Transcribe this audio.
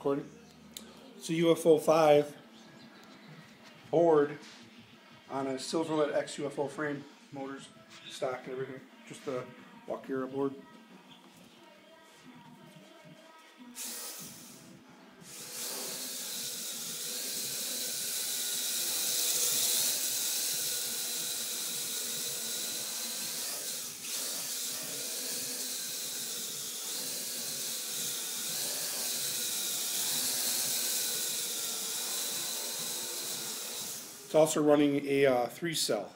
Recording. It's a UFO 5 board on a Silverlit X-ufo frame, motors, stock, and everything. Just a walkera board. It's also running a 3-cell.